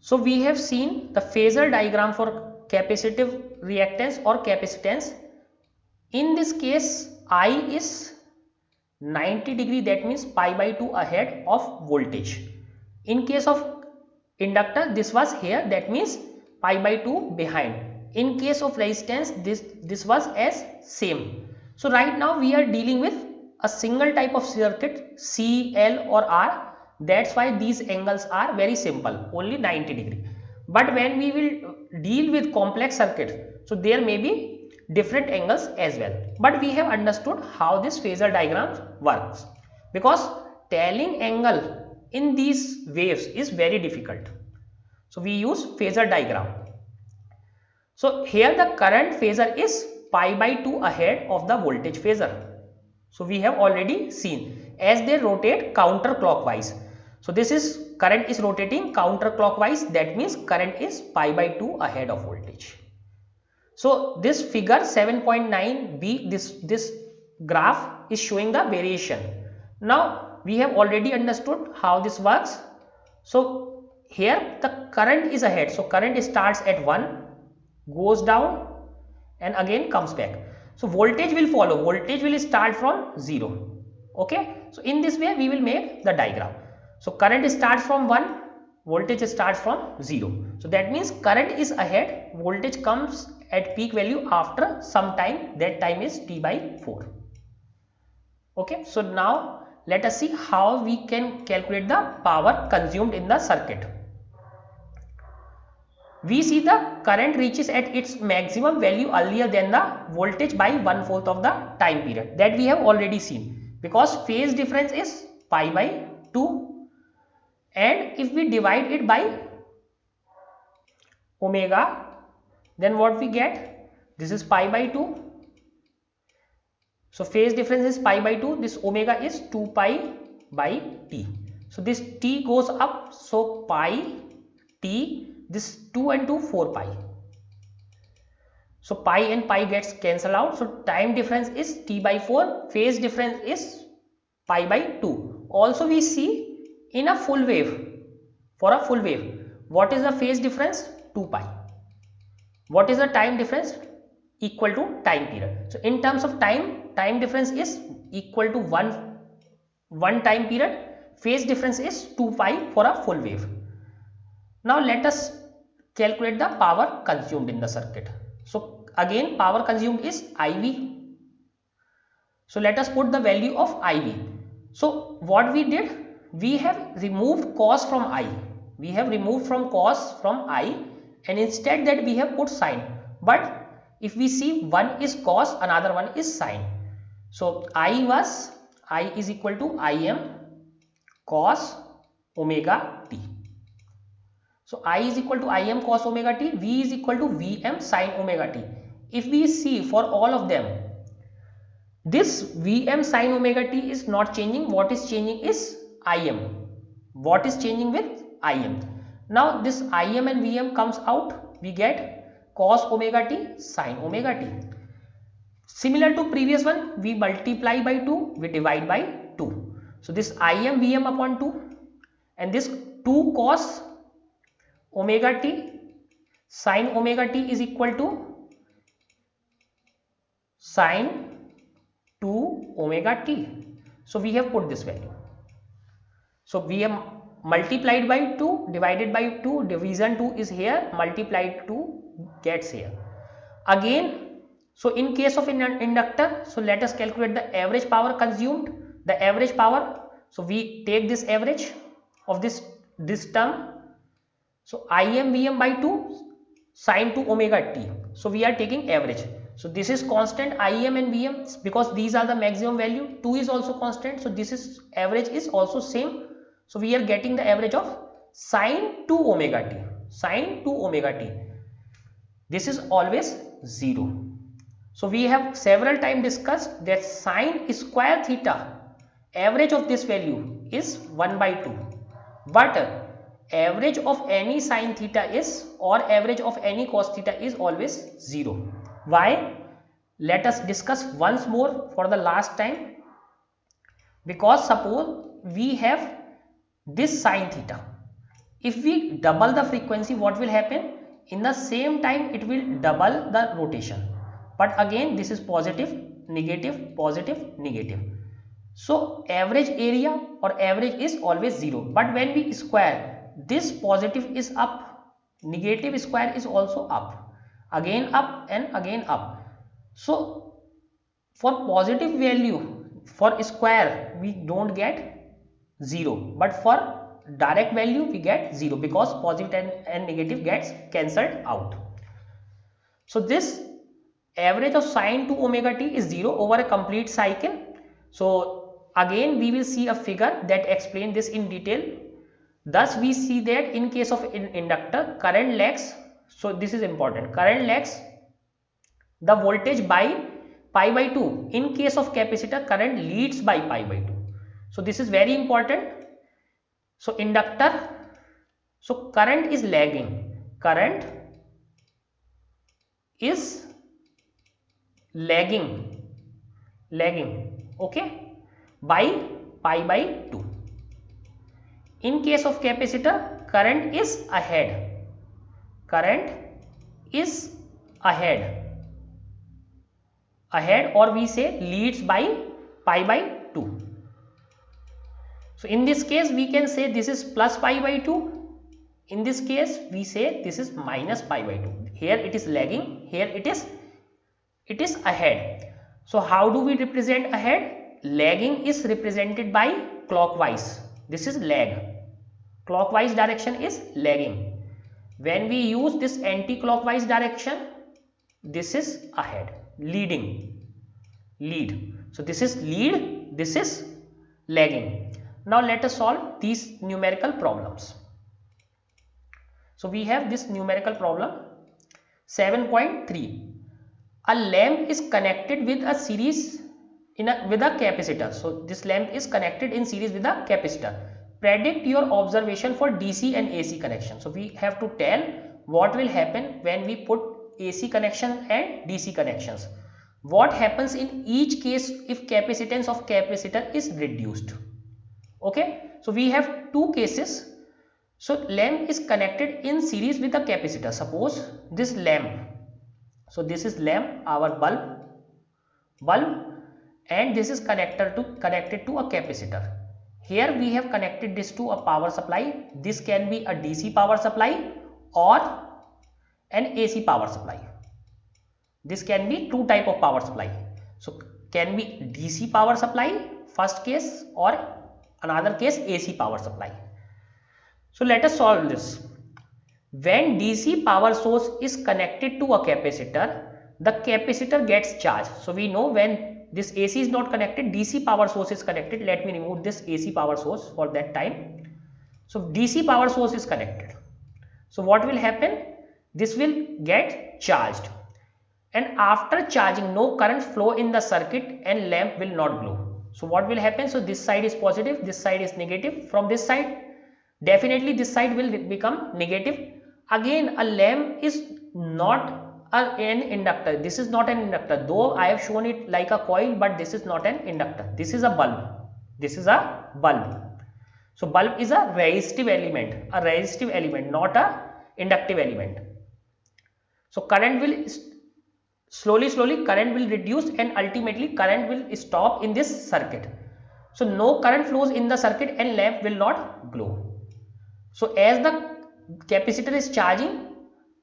So we have seen the phasor diagram for capacitive reactance or capacitance. In this case I is 90 degree, that means pi by 2 ahead of voltage. In case of inductor this was here, that means pi by 2 behind. In case of resistance this was as same. So right now we are dealing with a single type of circuit, C, L or R. That's why these angles are very simple, only 90 degree. But when we will deal with complex circuit, so there may be different angles as well. But we have understood how this phasor diagram works, because telling angle in these waves is very difficult. So we use phasor diagram. So here the current phasor is pi by 2 ahead of the voltage phasor. So we have already seen as they rotate counterclockwise. So this is current is rotating counterclockwise, that means current is pi by 2 ahead of voltage. So this figure 7.9b, this graph is showing the variation. Now we have already understood how this works. So here the current is ahead. So current starts at 1, goes down and again comes back. So voltage will follow. Voltage will start from 0. Okay. So in this way we will make the diagram. So current starts from 1, voltage starts from 0. So that means current is ahead, voltage comes at peak value after some time, that time is T by 4. Okay. So now let us see how we can calculate the power consumed in the circuit. We see the current reaches at its maximum value earlier than the voltage by 1/4 of the time period, that we have already seen, because phase difference is pi by 2, and if we divide it by omega, then what we get, this is pi by 2. So phase difference is pi by 2, this omega is 2 pi by t. So this t goes up, so pi t, this 2 and 2 4 pi. So pi and pi gets cancelled out. So time difference is t by 4, phase difference is pi by 2. Also we see in a full wave, for a full wave, what is the phase difference? 2 pi. What is the time difference? Equal to time period. So in terms of time difference is equal to 1 time period. Phase difference is 2 pi for a full wave. Now let us calculate the power consumed in the circuit. So again power consumed is IV. So let us put the value of IV. So what we did, we have removed cos from I. We have removed from cos from I, and instead that we have put sine. But if we see, one is cos, another one is sine. So I is equal to Im cos omega t. So I is equal to Im cos omega t, V is equal to Vm sin omega t. If we see for all of them, this Vm sin omega t is not changing. What is changing is Im. What is changing with Im? Now this Im and Vm comes out, we get cos omega t sin omega t. Similar to previous one, we multiply by 2, we divide by 2. So this Im Vm upon 2, and this 2 cos omega t sin omega t is equal to sin 2 omega t. So we have put this value. So we have multiplied by 2, divided by 2, division 2 is here, multiplied 2 gets here. Again, so in case of inductor, so let us calculate the average power consumed. The average power, so we take this average of this term. So Im Vm by 2 sin 2 omega t. So we are taking average. So this is constant Im and Vm, because these are the maximum value. 2 is also constant. So this is average is also same. So we are getting the average of sin 2 omega t. Sin 2 omega t. This is always 0. So we have several times discussed that sin square theta, average of this value is 1 by 2. But average of any sin theta is, or average of any cos theta is always 0. Why? Let us discuss once more for the last time. Because suppose we have this sin theta, If we double the frequency, what will happen? In the same time it will double the rotation, but again this is positive, negative, positive, negative. So average area or average is always 0, but when we square, this positive is up, negative square is also up, again up and again up. So for positive value, for square we don't get 0, but for direct value we get 0 because positive and negative gets cancelled out. So this average of sine 2 omega t is 0 over a complete cycle. So again we will see a figure that explain this in detail. Thus we see that in case of inductor, current lags, so this is important, current lags the voltage by pi by 2. In case of capacitor, current leads by pi by 2. So this is very important. So inductor, so current is lagging, current is lagging, okay, by pi by 2. In case of capacitor, current is ahead, current is ahead or we say leads by pi by 2. So in this case we can say this is plus pi by 2, in this case we say this is minus pi by 2. Here it is lagging, here it is ahead. So how do we represent ahead? Lagging is represented by clockwise, this is lag, clockwise direction is lagging. When we use this anti-clockwise direction, this is ahead, lead. So this is lead, this is lagging. Now let us solve these numerical problems. So we have this numerical problem 7.3. A lamp is connected with a series with a capacitor. So this lamp is connected in series with a capacitor. Predict your observation for DC and AC connection. So we have to tell what will happen when we put AC connection and DC connections. What happens in each case if capacitance of capacitor is reduced. Okay, so we have two cases. So lamp is connected in series with a capacitor. Suppose this lamp, so this is lamp, our bulb, and this is connected to a capacitor. Here we have connected this to a power supply. This can be a DC power supply or an AC power supply. This can be two type of power supply. So can be DC power supply first case or another case AC power supply. So let us solve this. When DC power source is connected to a capacitor, the capacitor gets charged. So we know when this AC is not connected, DC power source is connected. Let me remove this AC power source for that time. So DC power source is connected. So what will happen? This will get charged, and after charging no current flow in the circuit and lamp will not glow. So what will happen? So this side is positive, this side is negative. From this side, definitely this side will become negative. Again, a lamp is not an inductor. This is not an inductor, though I have shown it like a coil, but this is not an inductor. This is a bulb. This is a bulb. So bulb is a resistive element, not a inductive element. So current will slowly current will reduce and ultimately current will stop in this circuit. So no current flows in the circuit and lamp will not glow. So as the capacitor is charging,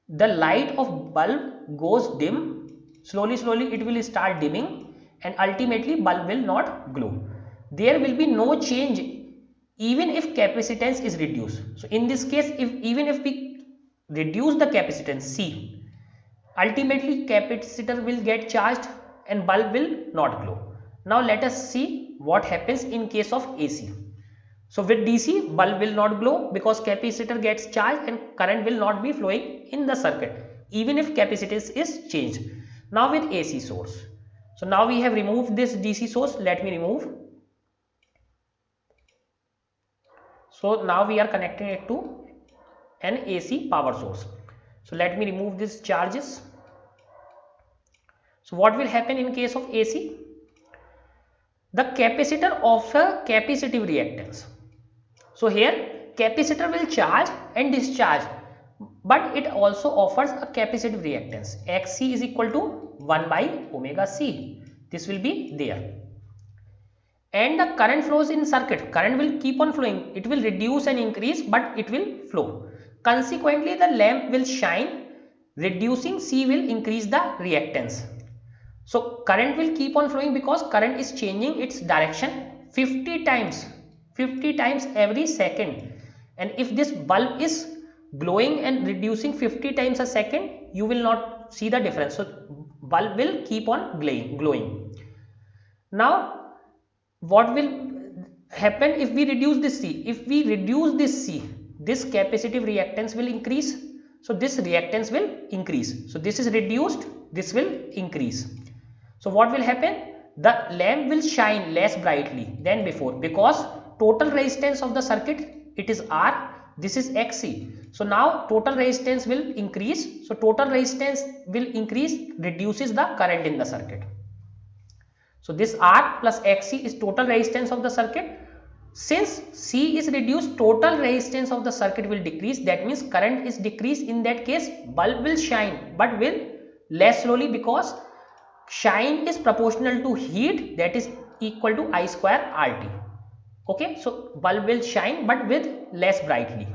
the light of bulb goes dim. Slowly it will start dimming and ultimately bulb will not glow. There will be no change even if capacitance is reduced. So in this case, even if we reduce the capacitance, see, ultimately capacitor will get charged and bulb will not glow. Now let us see what happens in case of AC. So with DC, bulb will not glow because capacitor gets charged and current will not be flowing in the circuit even if capacitance is changed. Now with AC source. So now we have removed this DC source. Let me remove. So now we are connecting it to an AC power source. So let me remove these charges. So what will happen in case of AC? The capacitor offers capacitive reactance. So here capacitor will charge and discharge, but it also offers a capacitive reactance. Xc is equal to 1 by omega c. This will be there. And the current flows in circuit. Current will keep on flowing. It will reduce and increase, but it will flow. Consequently, the lamp will shine. Reducing C will increase the reactance. So current will keep on flowing because current is changing its direction 50 times every second. And if this bulb is glowing and reducing 50 times a second, you will not see the difference. So bulb will keep on glowing. Now what will happen if we reduce this C? If we reduce this C, this capacitive reactance will increase. So this reactance will increase. So this is reduced, this will increase. So what will happen? The lamp will shine less brightly than before because total resistance of the circuit, it is R, this is Xc. So now total resistance will increase. So total resistance will increase, reduces the current in the circuit. So this R plus Xc is total resistance of the circuit. Since C is reduced, total resistance of the circuit will decrease. That means current is decreased. In that case, bulb will shine, but will less slowly because shine is proportional to heat, that is equal to I square RT. Okay, so bulb will shine but with less brightly.